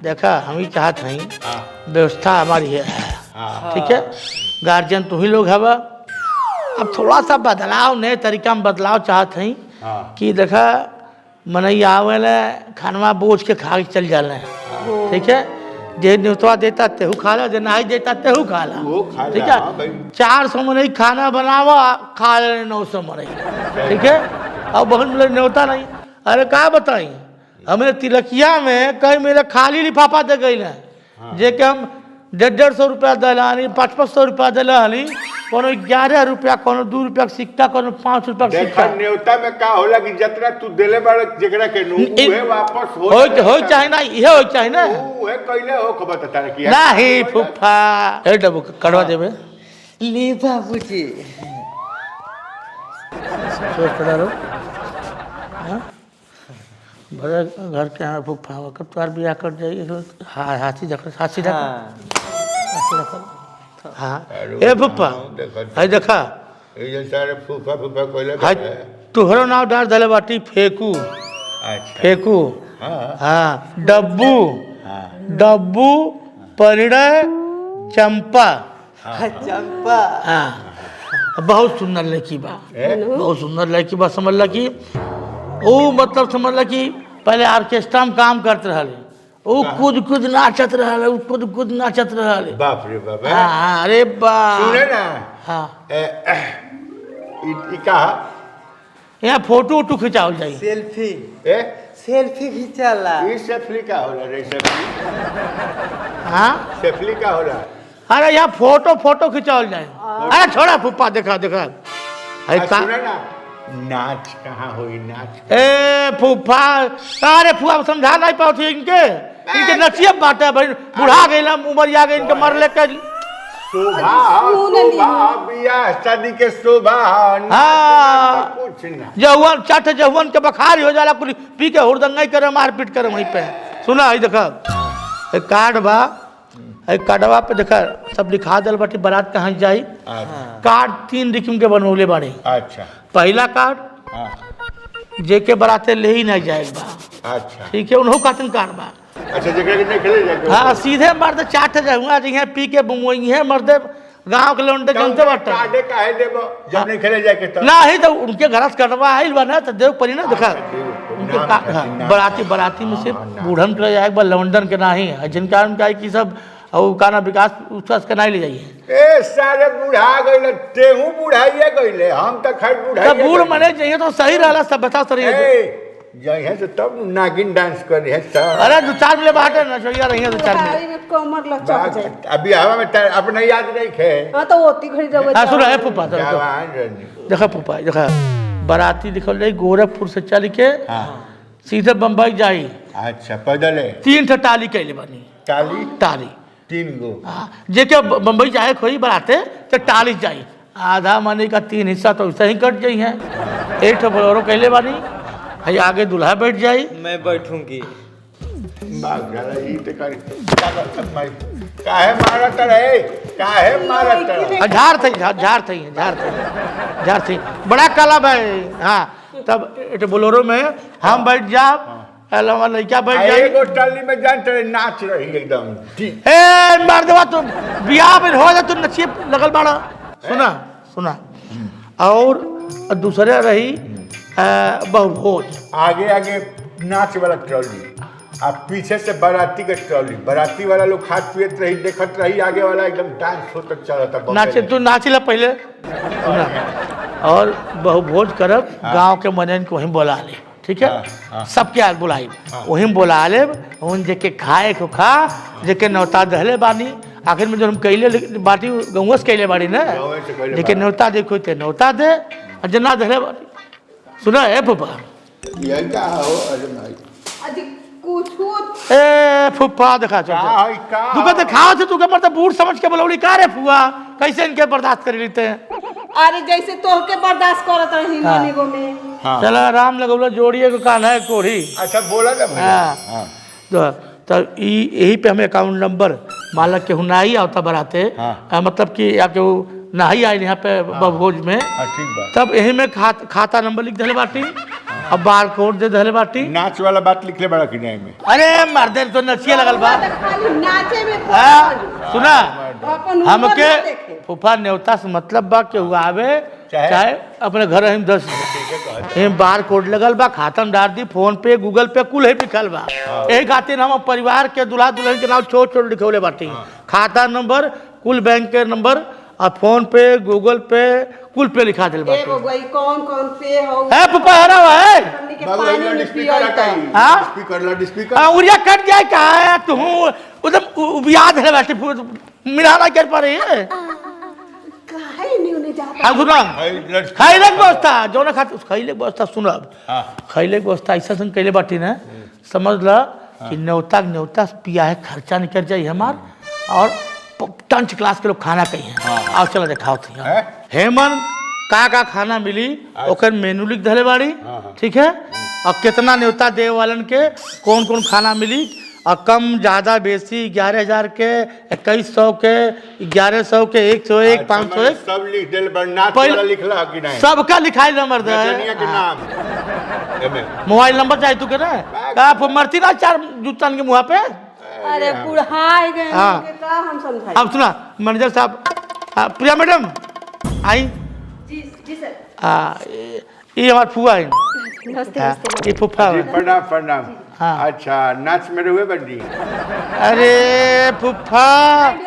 देखा हम ही चाहत हई व्यवस्था हमारी है ठीक है। गार्जियन तू ही लोग हवा, अब थोड़ा सा बदलाव नए तरीका में बदलाव चाहत हई कि देखा मनैया आवेला खानवा बोझ के खा के चल जाला ठीक है। जे न्योतवा देता तेहू खाला, जे नहीं देता तेहू खाला ठीक है। 400 मनई खाना बनावा खा ले 900 मनई ठीक है। अब बहुत मिले न्योता नहीं। अरे का बताई हमें तिलकिया में कहीं मेरे खाली लिफाफा दे गई है जे के हम 150 रुपया दिलानी 500 रुपया दिलानी कोनो 11 रुपया कोनो 2 रुपया का सिक्का कोनो 5 रुपया का सिक्का। न्योता में का होला कि जितना तू देले बाड़ जेकरा के नु उहे वापस हो चाहे ना ये हो चाहे ना उहे कइले हो खबर त तारे किया नहीं फुफा ए डबो कड़वा देबे ले बाबूजी सोच पड़ा लो हां बड़े घर के यहाँ फुफा कब तुहार बियाह कर जाइए हाथी रख हाँ ए फुफा है देखा ए जे सारे फूफा फूफा कइले है तुहरो नाव डाल दले बाटी फेंकू अच्छा फेंकू हां हाँ डब्बू हां डब्बू परिणय चंपा चंपा हाँ बहुत सुंदर लड़की बा बहुत सुंदर लड़की बा। समझ ला कि वो मतलब समझ ला कि पहले ऑर्केस्ट्रा में काम करते रहे वो कूद नाचत रहे कूद नाचत रहे बाप रे बाप हाँ अरे बाप सुने ना हाँ ई का यहाँ फोटो उटू खिंचावल जाए सेल्फी ए सेल्फी खिंचाला ई सेल्फी का होला रे सेल्फी हाँ सेल्फी का होला अरे यहाँ फोटो खिंचावल जाए। अरे छोड़ा फुप्पा देखा सुने ना नाच कहाँ हुई नाच ए फूफा अरे फुआ समझा नहीं पाती इनके नसीब बात है भाई बुढ़ा गई उमर आ गई इनके मरले के शोभा बियाह शादी के शोभा हाँ कुछ ना जहुवन चट जहुवन के बखार हो जाला कुल पी के हुड़दंगाई करे मारपीट करे वहीं पे। सुना है देखा कार्ड बा कार्डवा पे देखा सब लिखा दल बाटी बारात कहाँ जाई। कार्ड 3 रिकम के बनौले बाड़े। अच्छा पहला कार्ड जेके बराते ले ही नहीं जाएगा अच्छा ठीक है उन्हों खातिर कार्ड बा अच्छा जगह के नहीं खेले जाके हाँ सीधे मर्द चाट जाऊंगा जी पी के बुमोई है मर्द गांव के लौंडे जनते बाटे काडे काहे देबो जब नहीं खेले जाके तो नहीं तो उनके घर से कटवा आइल बा ना तो देव परी ना देखा उनके बराती में से बूढ़न के जाए एक बार लौंडन के नहीं है जिनका उनका की सब और काना विकास उसका के नहीं ले जाइए। ए सारे बुढ़ा गइले तेहू बुढ़ाइए गइले हम त खैर बुढ़ाइए तो बूढ़ मने चाहिए तो सही रहला सब बता सही जइहे से तब नागिन डांस करे है सब। अरे 2-4 मिले बाटे ना छोड़िया रही है 2-4 मिले में कमर लचक जाए अभी हवा में अपने याद नहीं खे हां तो ओती घड़ी जब हां सुन है फूफा जवान रनी देखा फूफा देखा बाराती दिखल रही गोरखपुर से चल के सीधे बम्बई जाई। अच्छा पैदल 3 टाली कैले बनी टाली 3 गो जेके बम्बई जाए खोई बराते तो टाली जाई आधा मनी का 3 हिस्सा तो वैसे ही कट जाई है। 1 बोलेरो कैले बानी है आगे दूल्हा बैठ जाई मैं बैठूंगी बाग जाला ई ते कर काहे मारत रहे काहे मारत रहे झाड़ थी बड़ा काला भाई। हाँ तब एक बोलेरो में हम बैठ जाओ लड़का बैठ जाए एगो टल्ली में जानते रहे नाच रही एकदम ठीक ए मार देवा तो बियाह में हो जा तो नसीब लगल बाड़ा। सुना और दूसरे रही बहुभोज आगे आगे नाच वाला ट्रॉली आ पीछे से बाराती के ट्रॉली बाराती वाला लोग खात पियत रही देखत रही आगे वाला एकदम डांस होता चलता नाचे तू नाचिला पहले सुना और बहुभोज करब गांव के मनन को वहीं बुला ले ठीक है सबके आज बुलाई वहीं बुला ले उन जेके खाए को खा जेके न्योता दहले बानी आखिर में जो हम कैले बाटी गौस कैले बाड़ी ना जेके न्योता देखो ते न्योता दे और जना दहले बाटी सुना है फूफा ये का हो अरे भाई अजी कुछ ए फूफा देखा तू कहते खाओ थे तू के मतलब बूढ़ समझ के बोलौली का रे फुआ कैसे इनके बर्दाश्त कर लेते हैं। अरे जैसे तोहके बर्दाश्त करत रही नानी गो में चला राम लगौला जोड़िए को कान है कोढ़ी। अच्छा बोला ना भैया तो यही पे हमें अकाउंट नंबर मालक के हुनाई आवता बराते मतलब कि या के नहीं आई यहाँ पे भोज में ठीक बात तब यही में खाता नंबर लिख दिले बाटी अब बार कोड दे धले बाटी। नाच वाला बात लिखले बड़ा कि नहीं में? अरे मर्दे तो नचिए लगल बा। खाली नाचे में हाँ, सुना अपन उम्र हमके ना देखे। फूफा न्योता से मतलब बा के हुआ आवे चाहे अपने घर हम 10 एम बार कोड लगल बा, खाता में डाल दी, फोन पे गूगल पे कुल है लिखल बा। यही खातिर हम परिवार के दूल्हा दुल्हन के नाम छोट छोट लिखवले बाटी। खाता नंबर, कुल बैंक के नंबर और फोन पे गूगल पे कुल पे लिखा दिल बाटी। एगो गई कौन कौन पे हो है फूफा हरा हुआ है। हमनी के बाबू पानी लाउड में स्पीकर पियो लगाई। तो हाँ? Speaker loud speaker. उरिया कट जाए का है तू उधर याद है बाटी मिलाना कर पा रही है। काहे नहीं उन्हें जाता हाँ सुना खैले के व्यवस्था जो ना खाते खैले के व्यवस्था सुनब। खैले के व्यवस्था ऐसा संग कैले बाटी ना समझ ला कि न्योता पिया है खर्चा निकल जाये हमार और 10th क्लास के लोग खाना कही है। आओ चलो दिखाओ थी हेमन का खाना मिली ओकर मेनू लिख धले बाड़ी। ठीक है और कितना न्योता दे वालन के कौन कौन खाना मिली और कम ज़्यादा बेसी 11,000 के 2100 के 1100 के 101 501 सब लिख दिल बड़ नाच पहले- वाला लिखला कि नहीं? सबका लिखाई नंबर दे नचनिया के नाम एमे मोबाइल नंबर चाहिए तू के ना का मरती ना 4 जूतन के मुँह पे। अरे बुढ़ाई गए हाँ। उनके का हम समझाई अब सुना मैनेजर साहब प्रिया मैडम आई जी जी सर ये हमारे फुआ है। नमस्ते हाँ, नमस्ते ये फुफा जी है। प्रणाम प्रणाम। हाँ। अच्छा नाच में हुए बंदी अरे फुफा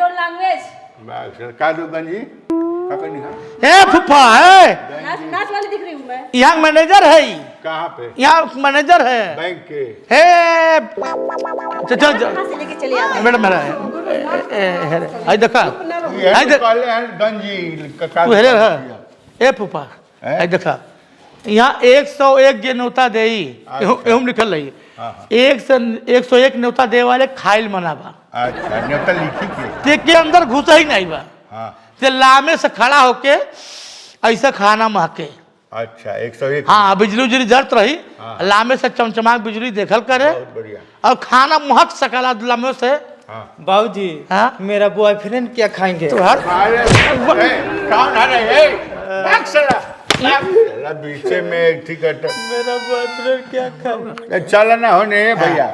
योर लैंग्वेज बस का दो गंजी का करनी है? ए फुफा है नाच वाली दिख रही हूँ मैं यहाँ मैनेजर है कहाँ पे? यहाँ मैनेजर है बैंक के। हे चल चल कहाँ से लेके चले आते मैडम मेरा आई देखा ये आई तो देख कहले हैं गंजी का तू हेरे रह ए फूफा आई देखा यहाँ 101 जे न्योता दे एहम लिखल रही 101 न्योता दे वाले खाइल मनाबा अच्छा न्योता लिखी के। ते के अंदर घुसा ही नहीं बा हाँ ते लामे से खड़ा होके ऐसा खाना महके। अच्छा 101। हाँ बिजली उजली जरत रही लामे से चमचमाक बिजली देखल करे बहुत बढ़िया। और खाना महक सकला लामे से। हाँ बाबूजी हाँ? मेरा बॉयफ्रेंड क्या खाएंगे? तो हर अरे कौन है रे? भाग साला बीचे में ठीक है मेरा बॉयफ्रेंड क्या खाएंगे? चल ना होने भैया।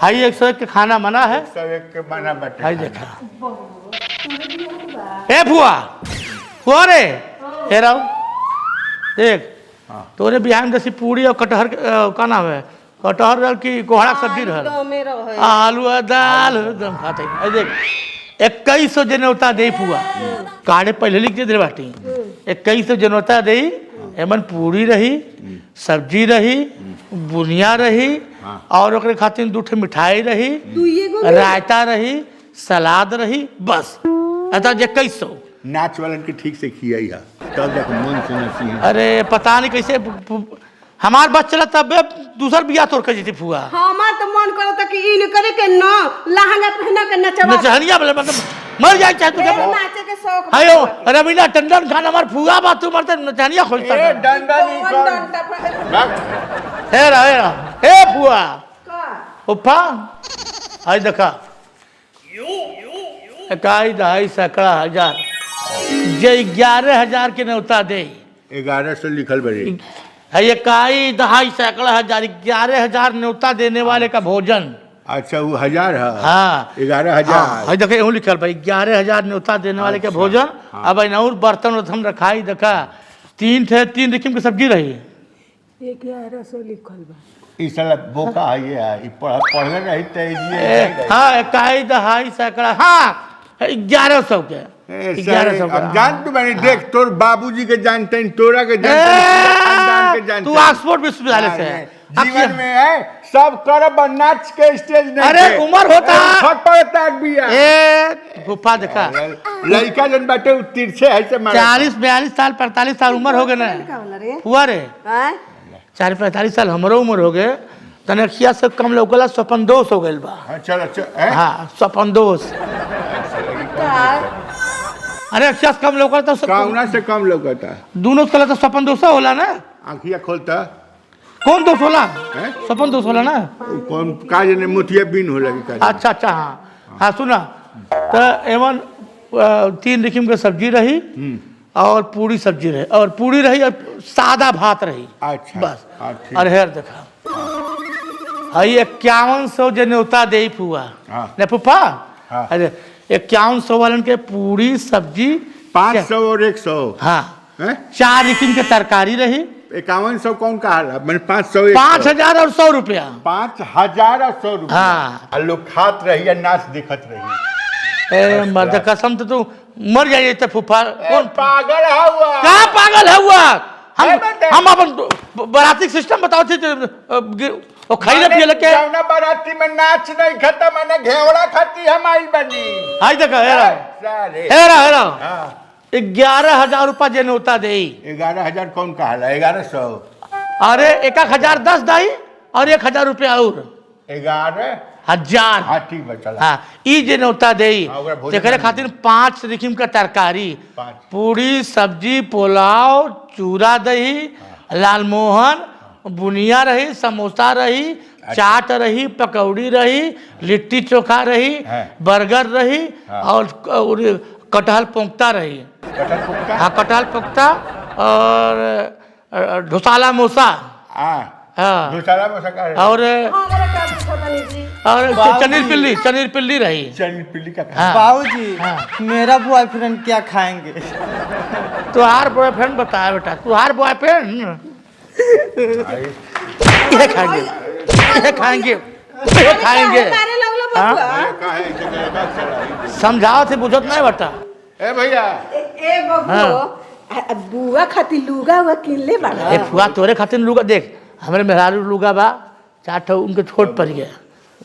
हाई 101 के खाना मना है। 101 के माना बटे। हाई देखा ए फुआ फुआ रे हे राव देख तोरे बिहार में जैसी पूरी और कटहर का नाम है कटहर की कोहड़ा की सब्जी रहल तो मेरा है आलू और दाल एकदम खाते हैं। देख 2100 जनौता दे फुआ काढ़े पहले लिख दे बाटी 2100 जनौता दे एमन पूरी रही सब्जी रही बुनिया रही और ओकरे खातिर 2 ठे मिठाई रही रायता रही सलाद रही बस अतः 2100। नाच वालन के ठीक से खियाई है तब जाके मन से नसी है। अरे पता नहीं कैसे हमार बच्चा तब दूसर बिया तोड़ कर जीती फुआ हमार तो मन करता कि इन करे के न लहंगा पहना के नचवा नचहनिया बोले मतलब मर जाए चाहे तुझे नाचे के शौक हायो रवीना टंडन खान हमार फुआ बा तू मरते नचहनिया खोजता ए है। डंडा नहीं कौन कर। डंडा पर- भाग। हे फुआ का उफा आई देखा 2.5 सैकड़ा हजार जे 11,000 के न्योता दे 1100 लिखल बड़ी। है 2.5 सैकड़ा हजार 11,000 न्योता देने वाले का भोजन। अच्छा वो 1000 है। हाँ 11,000। हाँ देखा यूँ लिखल भाई 11,000 न्योता देने वाले के भोजन। अब और बर्तन वर्तन रखाई देखा 3 किस्म की सब्जी रही 1100 लिखल बा इस साला बोका है ये पढ़ले रही तो ये हाँ 2.5 सैकड़ा हाँ 1100 के 1100 अब जान तू मैंने देख तोर बाबूजी के जानते हैं तोरा के जानते हैं खानदान के जानते तू हैं। ऑक्सफोर्ड विश्वविद्यालय से है जीवन में है सब करब नाच के स्टेज नहीं अरे थे। उम्र होता है। फट पड़ता है बिया ए गुफा देखा लड़का जन बाटे उ तिरछे है से मारा 40-42 साल 45 साल उम्र हो गए ना का होला रे हुआ रे हैं 40-45 साल हमरो उम्र हो गए तनखिया से कम लौकला स्वपन दोष हो गइल बा। हाँ, चल अच्छा हाँ स्वपन दोष अरे अक्षर कम लौकला तो काउना से कम लौकता दोनों कला तो स्वपन दोष होला ना आँखिया खोलता कौन दोष होला हैं? स्वपन दोष होला ना कौन का जने मुठिया बीन होला कि का अच्छा अच्छा हाँ हाँ सुना तो एवं 3 किस्म के सब्जी रही और पूरी सब्जी रही, और पूरी रही और सादा भात रही। अच्छा बस। हाँ, ठीक। और हेर देखा हई 5100 जे न्योता दे फुआ हाँ। ने फूफा। हाँ। अरे 5100 वालन के पूरी सब्जी 500 और 100 हाँ हैं? 4 रिकिन के तरकारी रही। 5100 कौन कहा मैंने 500 5000 और 100 रुपया। 5000 और 100 रुपया। हाँ। और लोग खात रही है नाच दिखत रही। ए मर्द कसम तो तू मर जाइए तो फूफा। कौन पागल हुआ क्या पागल है हुआ? ए, बेटे। हम अपन बराती सिस्टम बताओ थे वो खाई ना पिए लगे। जौना बाराती में नाच नहीं खत्म मैंने घेवड़ा खाती हम आइल बनी। हाय देखा हेरा सारे हेरा हेरा हाँ 11,000 रुपया जे न्योता दे। 11,000 कौन कहा 1100 अरे 1,010 दाई और 1,000 रुपया और 11,000 हाँ ठीक है चला। हाँ ई जे न्योता दे हाँ, ओकरा भोजन तेरे नहीं खातिर 5 रिकिम का तरकारी 5 पूरी सब्जी पुलाव चूरा दही लालमोहन बुनिया रही समोसा रही चाट रही पकौड़ी रही लिट्टी चोखा रही हाँ। बर्गर रही हाँ। और कटहल पोंकता रही। कटहल पुक्का हाँ कटहल पोंकता और ढोसाला मोसा हाँ हाँ दूसरा में सका और हमरा का पता नहीं जी। और चनीर पिल्ली रही। चल पिल्ली का हाँ। बाबूजी हाँ। मेरा बॉयफ्रेंड क्या खाएंगे? तुहार बॉयफ्रेंड बताया बेटा तुहार बॉयफ्रेंड ये खाएंगे ये खाएंगे ये खाएंगे। मारे लगलो हाँ? बबुआ। कहा है कि मेरे बात चला समझाओ थे बुझत नहीं बेटा। ए भैया ए बबुआ बुआ खाती लुगा हुआ किनले बाड़ा। ए फुआ तोरे खातिर लुगा देख हमारे मेहरारू लुगा बा 4 ठो उनके छोट पड़ गया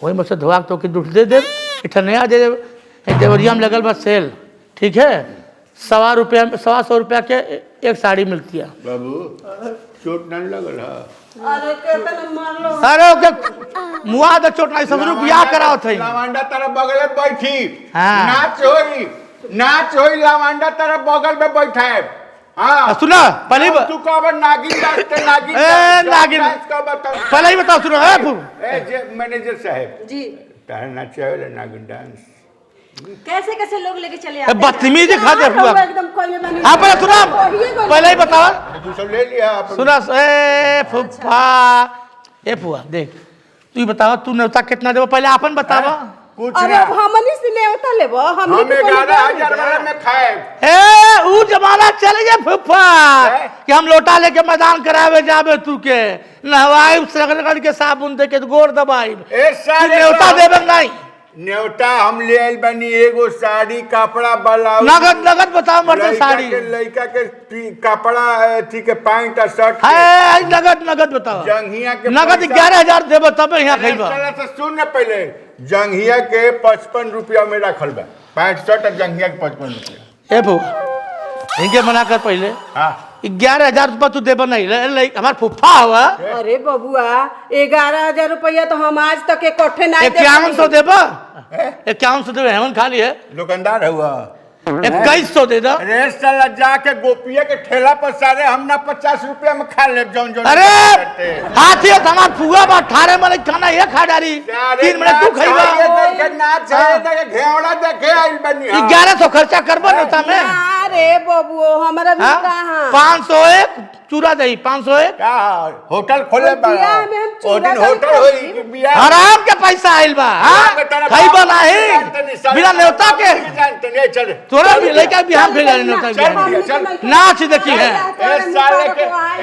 वही मुझसे धोआ तो के दुख दे दे इतना नया दे देवरिया में लगल बा सेल ठीक है 125 रुपया के एक साड़ी मिलती है। बाबू चोट नहीं लगल है अरे केतना मारलो। अरे ओके मुआ द चोट नहीं समझू बियाह कराओ थे। लवांडा तेरा बगल में बैठी हाँ। नाच होई लवांडा तेरा बगल में बैठा है। हाँ सुना पहले तू कब नागिन डांसते नागिन ए, नागिन। डांस का बताओ पहले ही बताओ सुनो ए फू ए जे मैनेजर साहब जी तारा नाचे वाला नागिन डांस कैसे कैसे लोग लेके चले ए, आते हैं? बदतमीजी खा दे हाँ, बुआ। रहुआ एकदम कोई बनी। हाँ पहले सुना वही कोई पहले ही बनी। बताओ तू सब ले लिया अपन सुना ए फुफा ए फुआ देख तू ही बताओ तू न्योता कितना देबो पहले अपन बतावा। कुछ अरे ना हमनी से नेवता लेबो हमनी हम के कोनो 11,000 बात वाला नहीं। में खाए ए ऊ जमाना चल गया फुफा है? कि हम लोटा लेके मैदान करावे जावे तू के नहवाई सगड़ के साबुन दे के गोर दबाई ए साले न्योता देबे नहीं न्योता हम ले आइल बनी एगो साड़ी कपड़ा ब्लाउज नगद बताओ मर्द साड़ी लड़का के कपड़ा ठीक है पैंट और शर्ट है नगद बताओ जंघिया के नगद पैसा- 11,000 देबो तब यहाँ खइबा। चला से सुन न पहले जंघिया के 55 रुपया में रखल बा पैंट शर्ट और जंघिया के 55 रुपया ए फुफा इनके मना कर पहले हाँ 11,000 रुपया तू देबो नहीं हमार फुफा हुआ अरे बबुआ 11,000 रुपया तो हम आज तक इकट्ठे नहीं 5100 देबो 5100 देबो हेमन खाली है दुकानदार हुआ 2100 दे दो। अरे साला जाके गोपिया के ठेला पर सारे हम ना 50 रुपया में खा ले जौन जौन अरे करते। हाथी हमार फुआ बा 18 मिनट खाना ये खा डाली अरे 3 मिनट तू नाच खइबा है, ये देखे नाच है, ये देखे घेवड़ा देखे आइल बनी हाँ। 1100 खर्चा करबो नेता में अरे बबुओ हमारा भी कहाँ 501 चूरा दही 501 का होटल खोले और बियाह में हम ओ चूड़ा दिन दही होटल खाई। होई कि बियाह आराम के पैसा आइल बा हां के तरफ खइबा आप नहीं जानते नहीं, साले बिना नेता के जानते नहीं चल तोरा भी लइका बिहार भेल नेता चल बिहार भैया, चल। नाच देखी है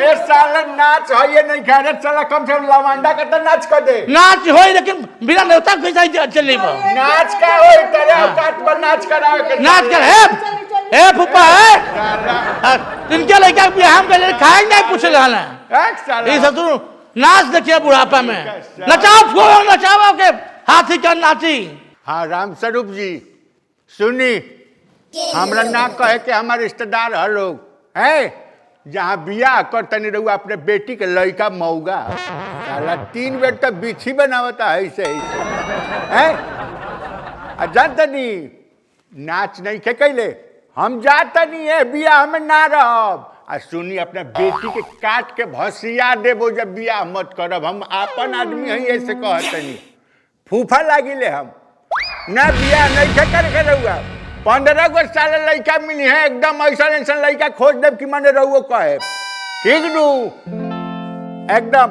ए साले नाच है ये नहीं कह रहे चला कम से कम लवांडा का तो नाच कर दे नाच होई लेकिन बिना नेता कैसे चली बा नाच का होई तेरे औकात पर नाच करावे के नाच कर ए फुप्पा है इनके लइका बिहार भेल खाए नहीं पूछे रहना एक साला ये सब तू नाच देखिए बुढ़ापा में नचाओ फुआ नचाओ के हाथी का नाची। हाँ राम स्वरूप जी सुनी हमरा ना कहे के हमारे रिश्तेदार है लोग है जहाँ बियाह कर तनी रहुआ अपने बेटी के लड़का मऊगा साला 3 बेर तक बिछी बनावता है ऐसे है जानता नहीं नाच नहीं के कैले हम जाता नहीं है बियाह में ना रहब आ सुनी अपने बेटी के काट के भसिया देबो जब बियाह मत करब हम अपन आदमी है ऐसे कहते नहीं फूफा लागिले हम ना बियाह नहीं के करके रहुआ 15 गो साल लड़का मिली है एकदम ऐसा ऐसा लड़का खोज देव कि माने रहुओ कहे ठीक नू एकदम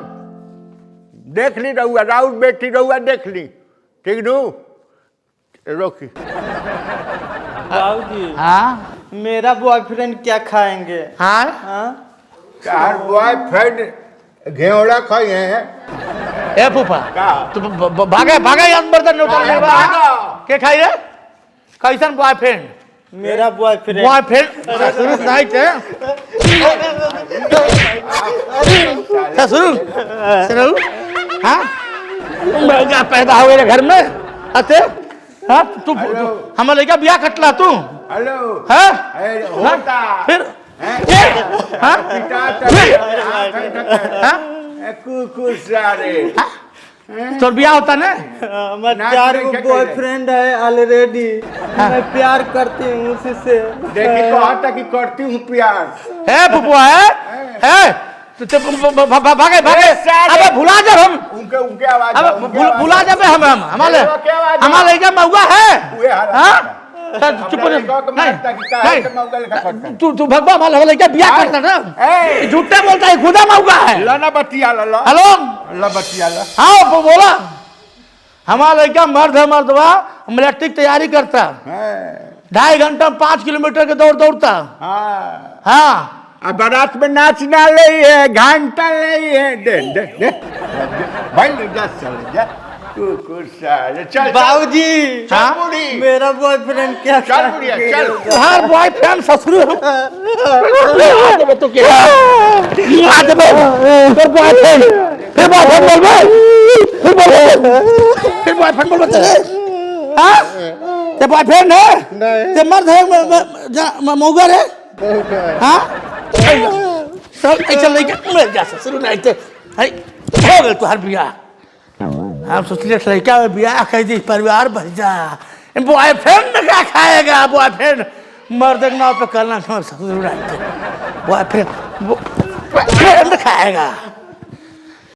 देख ली रहुआ राउत बेटी रहुआ देख ली ठीक नू रोकी बाबूजी हाँ मेरा बॉयफ्रेंड क्या खाएंगे? हाँ हाँ कार बॉयफ्रेंड घेवड़ा खाई है ए फूफा का तू भागे भागे अंदर तक उतारने के बाद के खाई रे कैसन बॉयफ्रेंड मेरा बॉयफ्रेंड बॉयफ्रेंड ससुर नहीं थे ससुर ससुर हाँ मैं पैदा हुए रे घर में अते हाँ तू हमारे लड़का ब्याह कटला तू हेलो हाँ होता फिर हाँ कुकुर सारे तोर ब्याह होता ना मैं 4 गो बॉयफ्रेंड है ऑलरेडी। मैं प्यार करती हूँ उसी से। देखी कहता कि करती हूँ प्यार है फुफुआ है तो भागे भागे अबे भुला जा हम उनके आवाज अब भुला जाबे हम हमारे लड़का मौगा है हाँ चुप नहीं तू भगवा हमारा लड़का ब्याह करता ना झूठे बोलता है खुदा मौगा है लाना बतिया ला हेलो ला बतिया ला हाँ बोला हमारा लड़का मर्द है मर्दवा मिलिट्री की तैयारी करता 2.5 घंटा 5 किलोमीटर के दौड़ दौड़ता हाँ अब बारात में नाच ना ले है घंटा ले है दे भाई जा चल जा कुकुर सारे चल बाबूजी चल बूढ़ी मेरा बॉयफ्रेंड क्या चल बुढ़िया चल हर बॉयफ्रेंड ससुर तो क्या आ दे तो बॉयफ्रेंड फिर बॉयफ्रेंड बोल हाँ ते बॉयफ्रेंड है ते मर्द है मौगर है हाँ चल ऐसा लेके मिल जा ससुर नहीं ते हो गए तुहार बियाह हम सोचले लड़का में ब्याह कर दी परिवार बढ़ जा बॉयफ्रेंड क्या खाएगा बॉयफ्रेंड मर्द के नाव पे करना ससुर बॉयफ्रेंड खाएगा